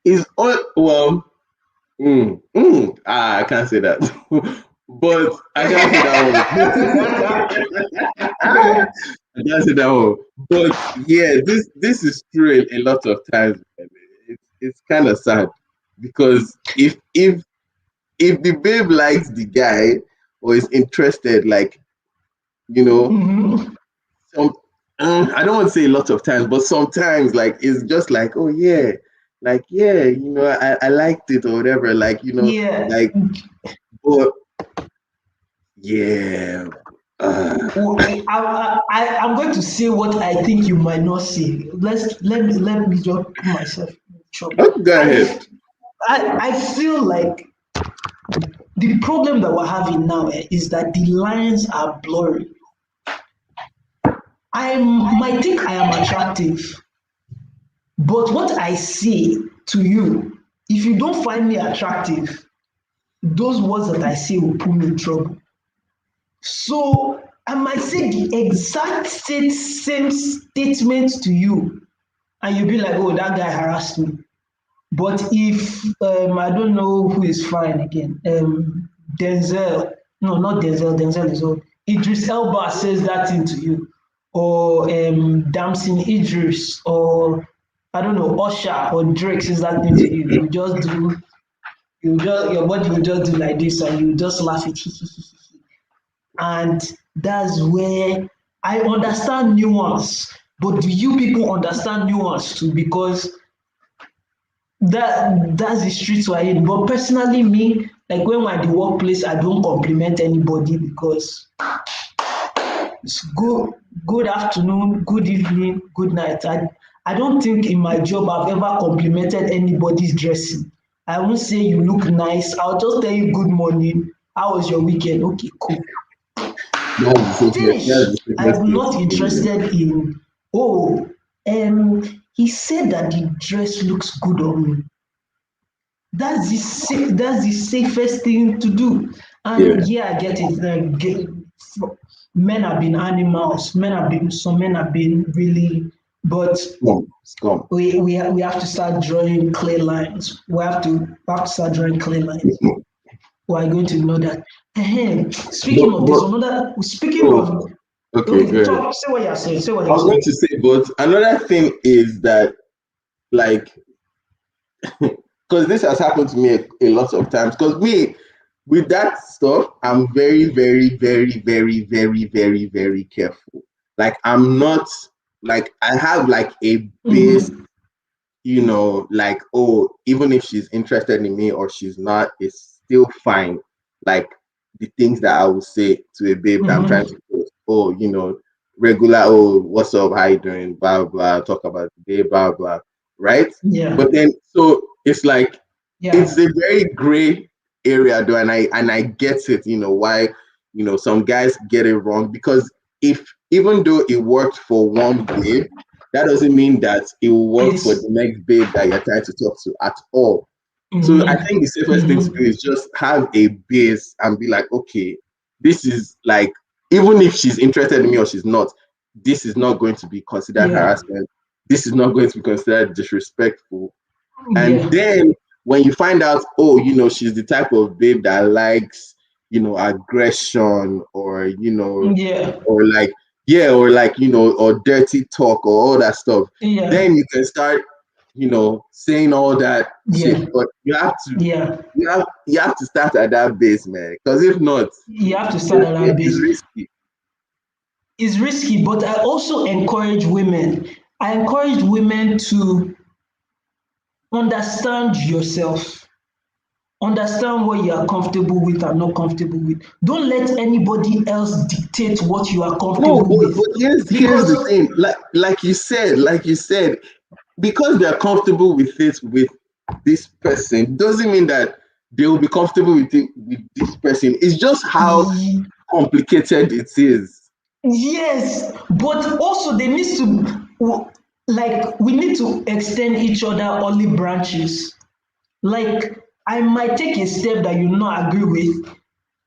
it's all well. I can't say that, but I can't say that one. I can't say that one. But yeah, this is true a lot of times. Man. It's kind of sad because if the babe likes the guy or is interested, like you know, Mhm. some I don't want to say a lot of times, but sometimes like it's just like, oh yeah, like yeah, I liked it or whatever, like Yeah. like but yeah, uh, I'm going to say what I think you might not see. Let me just put myself in trouble. go ahead. I feel like the problem that we're having now is that the lines are blurry. I might think I am attractive, but what I say to you, if you don't find me attractive, those words that I say will put me in trouble. So I might say the exact same statement to you, and you'll be like, "Oh, that guy harassed me." But if I don't know who is fine again, Denzel, no, not Denzel. Denzel is old. Idris Elba says that thing to you, or Damson Idris, or I don't know, Usher or Drake says that thing to you. You just do. your body will just do like this, and you just laugh it. And that's where I understand nuance. But do you people understand nuance too? Because that's the streets we're in. But personally, me, like when we're at the workplace, I don't compliment anybody because it's good afternoon, good evening, good night. I don't think in my job I've ever complimented anybody's dressing. I won't say you look nice. I'll just tell you good morning. How was your weekend? Okay, cool. That's Finish. the safest I'm thing not to do. interested in, oh, he said that the dress looks good on me. That's the safest thing to do. Yeah. And yeah, I get it. Men have been animals. Some men have been really, but Scum. we have to start drawing clear lines. We have to start drawing clear lines. We are going to know that. Speaking of this, But another speaking oh, of okay, okay, go ahead. talk. Say what you're saying. Say what I you're was going saying. to say, but another thing is that, like, because this has happened to me a lot of times. Because me, with that stuff, I'm very, very, very, very, very, very, very careful. Like, I'm not, like, I have like a base, Mm-hmm. like, oh, even if she's interested in me or she's not, it's still fine. Like, the things that I will say to a babe that I'm trying Mm-hmm. to post, oh, regular, oh, what's up, how you doing, blah, blah, talk about the day, blah, blah, right? Yeah. But then, so it's like, Yeah. it's a very gray area though, and I get it, why, some guys get it wrong, because if even though it worked for one babe, that doesn't mean that it will work for the It's next babe that you're trying to talk to at all. So I mm-hmm. think the safest thing to do Mm-hmm. is just have a base and be like, okay, this is like, even if she's interested in me or she's not, this is not going to be considered Yeah. harassment. This is not going to be considered disrespectful. And Yeah. then when you find out, oh, she's the type of babe that likes, aggression, Yeah. or like, yeah, or like, or dirty talk or all that stuff, Yeah. then you can start, saying all that shit. Yeah. But Yeah. you have to start at that base, man. Because if not, You have to start at that it's base. risky. It's risky, but I also encourage women. I encourage women to understand yourself. Understand what you are comfortable with and not comfortable with. Don't let anybody else dictate what you are No, comfortable but with. here's the Because thing. Like you said, because they're comfortable with it with this person, doesn't mean that they will be comfortable with it with this person. It's just how y- complicated it is. yes, but also they need to like we need to extend each other olive branches. Like I might take a step that you not agree with,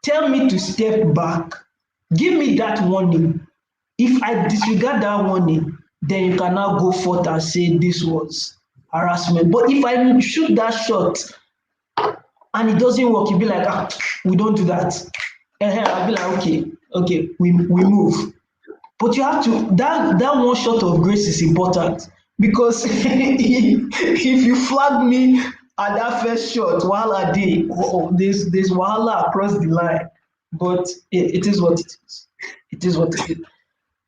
tell me to step back, give me that warning. If I disregard that warning, then you can now go forth and say this was harassment. But if I shoot that shot and it doesn't work, you be like, we don't do that. I'll be like, okay, we move. But you have to that one shot of grace is important because if you flag me at that first shot, wahala dey, there's wahala across the line. But it is what it is. It is what it is.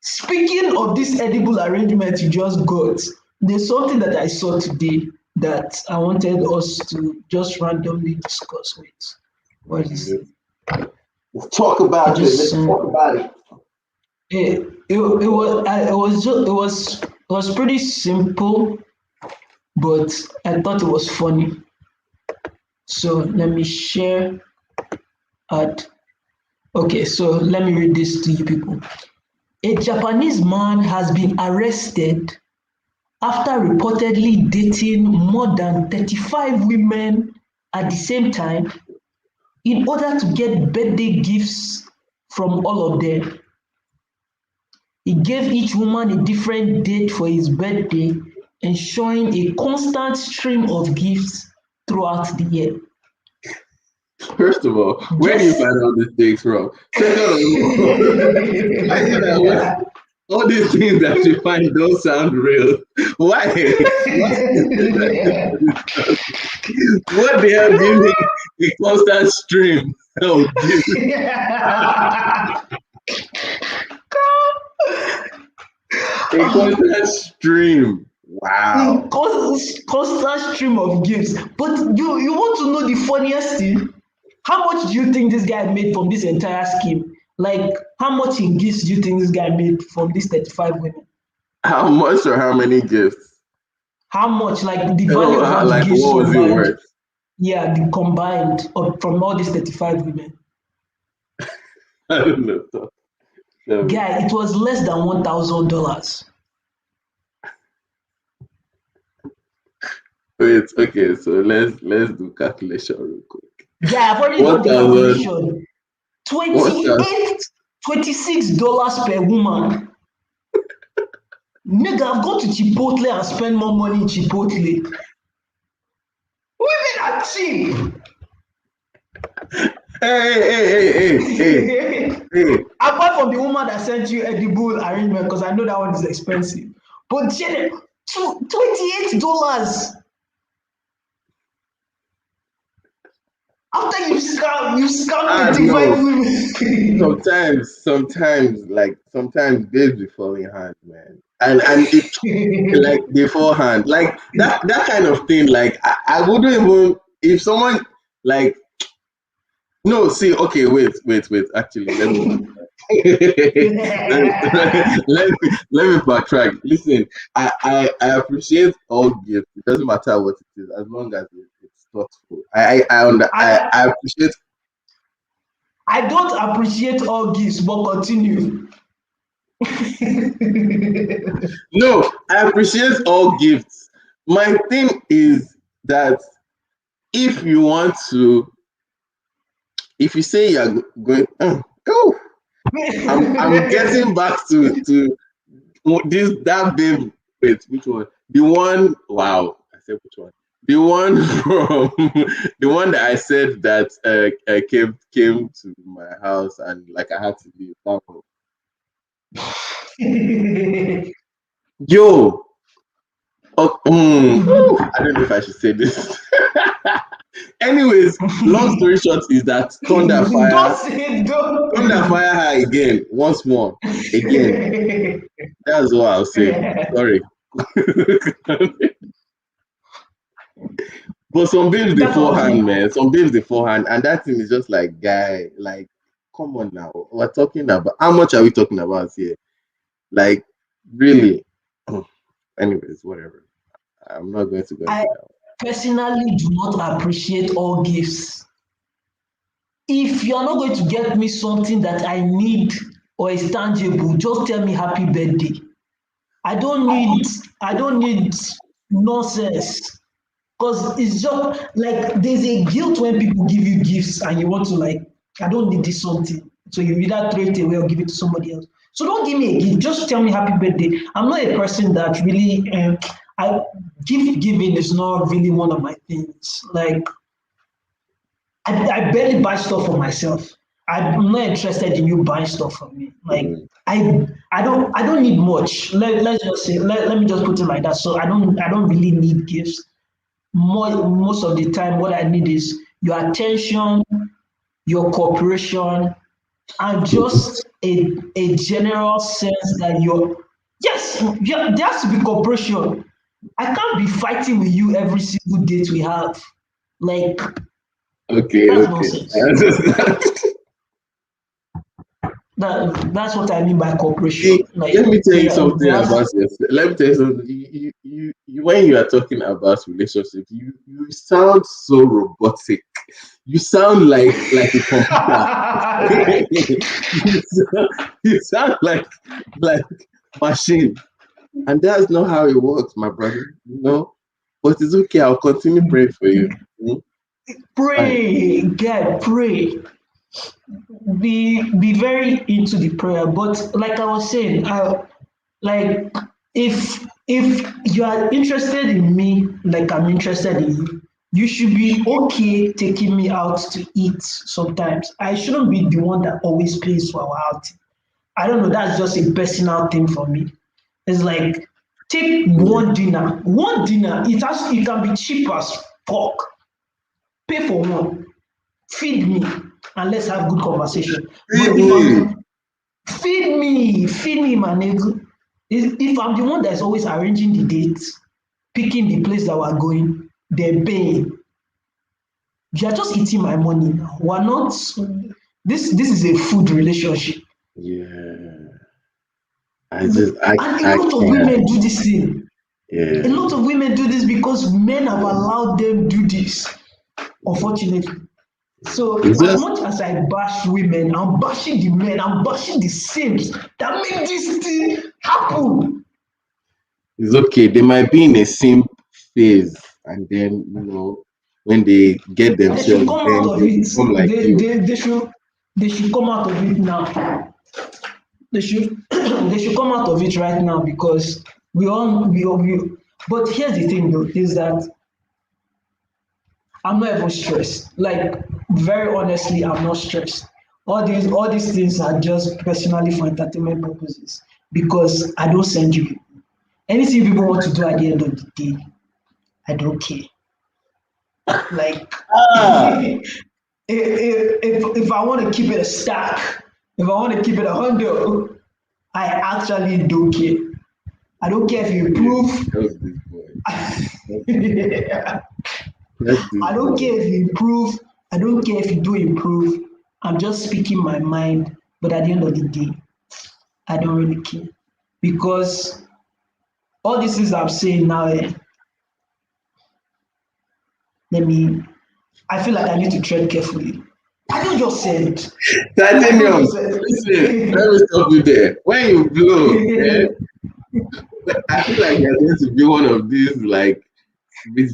Speaking of this edible arrangement you just got, there's something that I saw today that I wanted us to just randomly discuss with. What is Let's talk I about it. just Let's talk about it. it was pretty simple, but I thought it was funny. So let me share ad. Okay, so let me read this to you people. A Japanese man has been arrested after reportedly dating more than 35 women at the same time in order to get birthday gifts from all of them. He gave each woman a different date for his birthday, ensuring a constant stream of gifts throughout the year. First of all, where do you Guess find all these things from? Second of all, All these things that you find don't sound real. Why? What is it that you what the hell do you mean a constant stream of gifts? A constant stream. Wow. Constant stream of gifts. But you want to know the funniest thing? How much do you think this guy made from this entire scheme? Like, how much in gifts do you think this guy made from these 35 women? How much or how many gifts? How much? Like the value Oh, of all the like gifts what was it combined. worth? Yeah, the combined from all these 35 women. I don't know. Tell me. Guy, it was less than $1,000. Wait, okay, so let's do calculation real quick. Guy, I've already done One the thousand, calculation. one thousand. 28 $26 per woman. Nigga, I've gone to Chipotle and spent more money in Chipotle. Women are cheap. Hey. Apart from the woman that sent you edible arrangement, because I know that one is expensive. But $28 after you scam Ah 35 no. women. Sometimes babes be falling hand, man. And it like beforehand. Like that kind of thing, like I wouldn't even if someone like no, see, okay, wait. Actually, let me let me backtrack. Listen, I appreciate all gifts. It doesn't matter what it is, as long as it's thoughtful. I, I appreciate. I don't appreciate all gifts, but continue. No, I appreciate all gifts. My thing is that if you want to, if you say you're going, oh, I'm getting back to this that babe. Wait, which one? The one. Wow, I said which one? The one from the one that I said that came to my house and like I had to leave. That one. Yo, oh, I don't know if I should say this. Anyways, long story short is that Don't say it, Thunder don't. fire her again, once more, again. That's what I'll say. Sorry. But some babes That beforehand, was man. Some babes beforehand, and that thing is just like, guy, like, come on now. We're talking about how much are we talking about here? Like, really. Anyways, whatever. I'm not going to go I into that. personally do not appreciate all gifts. If you are not going to get me something that I need or is tangible, just tell me happy birthday. I don't need I don't need nonsense. Because it's just like there's a guilt when people give you gifts and you want to like, I don't need this something. So you either throw it away or give it to somebody else. So don't give me a gift. Just tell me happy birthday. I'm not a person that really I gift giving is not really one of my things. Like I barely buy stuff for myself. I'm not interested in you buying stuff for me. Like Mm. I don't need much. Let's just say let me just put it like that. So I don't really need gifts. Most of the time what I need is your attention, your cooperation, and just a general sense that you're yes, yeah, there has to be cooperation. I can't be fighting with you every single date we have. Like that's Okay. I nonsense. understand. That's what I mean by cooperation. See, Like let me tell you there, something there has about yourself. Let me tell you something. When you are talking about relationships, you sound so robotic. You sound like a computer. You sound like machine, and that's not how it works, my brother. You know, but it's okay. I'll continue praying for you. Mm, it's fine. pray, God, pray. Be very into the prayer. But like I was saying, like if you are interested in me, like I'm interested in you, you should be okay taking me out to eat sometimes. I shouldn't be the one that always pays for our outing. I don't know, that's just a personal thing for me. It's like take Yeah. one dinner, it can be cheap as fuck. Pay for one, feed me, and let's have good conversation. But if Really? I'm feed me, my nigga. If I'm the one that's always arranging the dates, picking the place that we're going, then paying, you are just eating my money now. We're not. This is a food relationship, Yeah. I just and a I lot of can't. women do this thing. A Yeah. lot of women do this because men have allowed them do this. Unfortunately. So It's as just much as I bash women, I'm bashing the men, I'm bashing the sims that make this thing happen. it's okay. They might be in a simp phase, and then when they get They should themselves, come out then of they it. become like They, you. they, they should they should come out of it now. They should they should come out of it right now because we but here's the thing though, is that I'm not even stressed. Like very honestly, I'm not stressed. All these things are just personally for entertainment purposes because I don't send you people. Anything people want to do at the end of the day, I don't care. Like Ah, if I want to keep it a stack, if I want to keep it 100, I actually don't care. I don't care if you yeah, improve. just this boy. Just I just this don't boy. care if you improve. I don't care if you do improve. I'm just speaking my mind. But at the end of the day, I don't really care because all these things I'm saying now, let me. I feel like I need to tread carefully. I don't just send. I don't Titanium, just send. listen, let me stop you there. When you blow, I feel like you're going to be one of these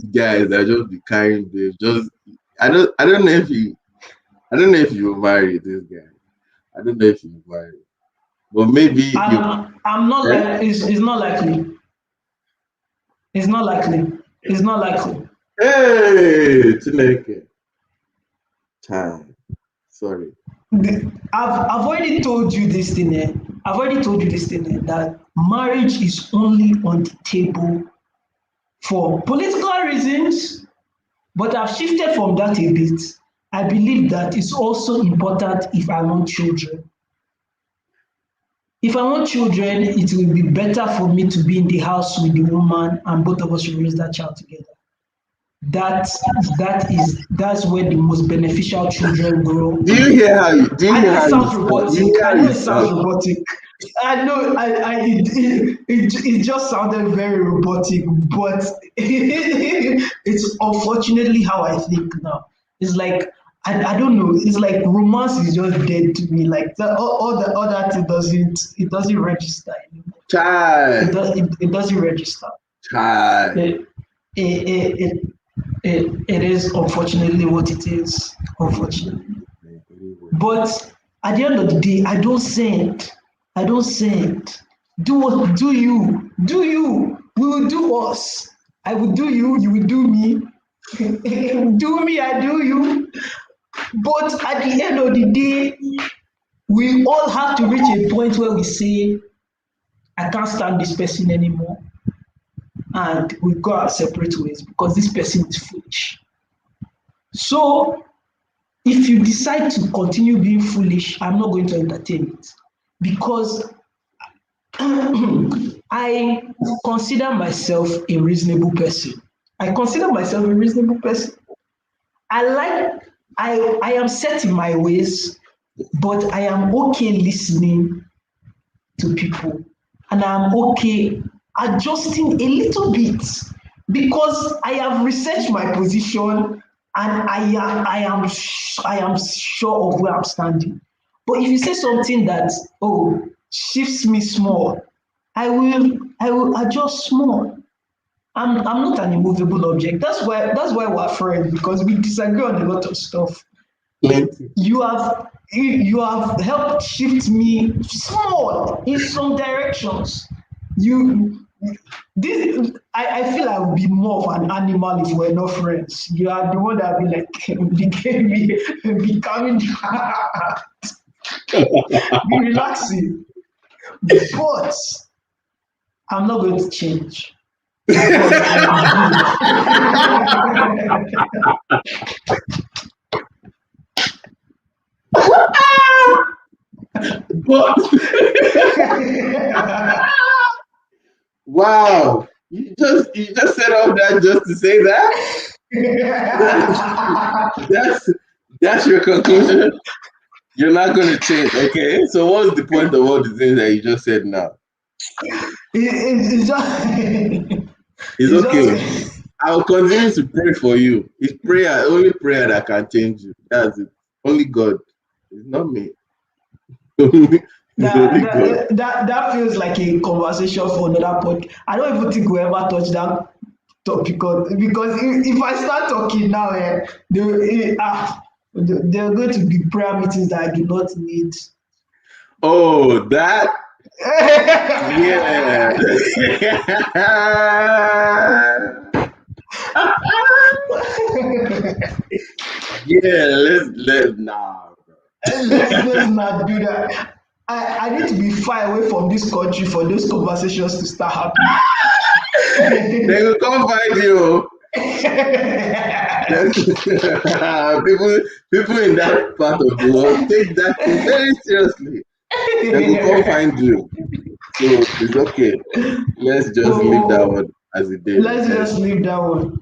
guys that just be carrying babe. Just I don't know if you marry this guy. I don't know if you marry, but maybe you. I'm not Eh? like it's not likely. It's not likely. It's not likely. Hey, Chineke. Time. Sorry. I've already told you this thing. I've already told you this thing that marriage is only on the table for political reasons, but I've shifted from that a bit. I believe that it's also important if I want children. If I want children, it will be better for me to be in the house with the woman and both of us will raise that child together. That that's where the most beneficial children grow. Do you I know hear it how you sounds sound? Do you robotic. hear I how know you it sounds sound? robotic. I know it just sounded very robotic, but it's unfortunately how I think now. It's like I don't know. It's like romance is just dead to me. Like all the other thing doesn't register anymore. Child, It doesn't register. child. It it, it, it, it is unfortunately what it is. Unfortunately. But at the end of the day, I don't send. I don't send. Do what do you. Do you. We will do us. I will do you, you will do me. Do me, I do you. But at the end of the day, we all have to reach a point where we say, I can't stand this person anymore. And we go our separate ways because this person is foolish. So if you decide to continue being foolish, I'm not going to entertain it because I consider myself a reasonable person. I consider myself a reasonable person. I like I am set in my ways, but I am okay listening to people and I'm okay adjusting a little bit because I have researched my position and I am sure of where I'm standing. But if you say something that shifts me small, I will adjust small. I'm not an immovable object. That's why we're friends because we disagree on a lot of stuff. Plenty. You have helped shift me small in some directions. You this I feel I would be more of an animal if we're not friends. You are the one that be like became me becoming be relaxing. but I'm not going to change because I am But good. wow, you just said all that just to say that? That that's that's your conclusion? You're not gonna change, okay? So what's the point of all the things that you just said now? It's just It's it's okay. just I'll continue to pray for you. It's prayer, only prayer that can change you. That's it. Only God. It's not me. It's only God. that feels like a conversation for another podcast. I don't even think we ever touch that topic because if I start talking now, there are going to be prayer meetings that I do not need. Oh, that yeah. Yeah, let's nah, bro. Let's not do that. I need to be far away from this country for those conversations to start happening. They will come find you. people people in that part of the world take that thing very seriously. They will come find you. So it's okay. Let's just leave that Oh, one as it is, let's okay? just leave that one.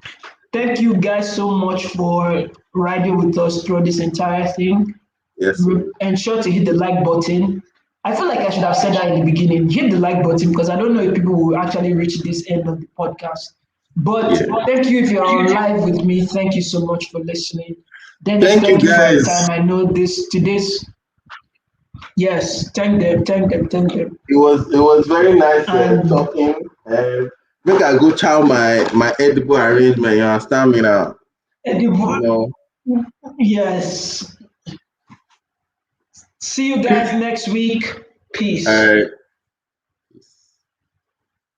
Thank you guys so much for riding with us through this entire thing. Yes, sir. Ensure to hit the like button. I feel like I should have said that in the beginning. Hit the like button because I don't know if people will actually reach this end of the podcast. But Yeah. thank you if you're on live with me. Thank you so much for listening. Dennis, Thank you thank you for your guys. time. I know this today's yes, thank them. It was very nice And talking. Make I go chow my edible arrangement. You understand me now? You know. yes, see you guys next week. Peace. All right.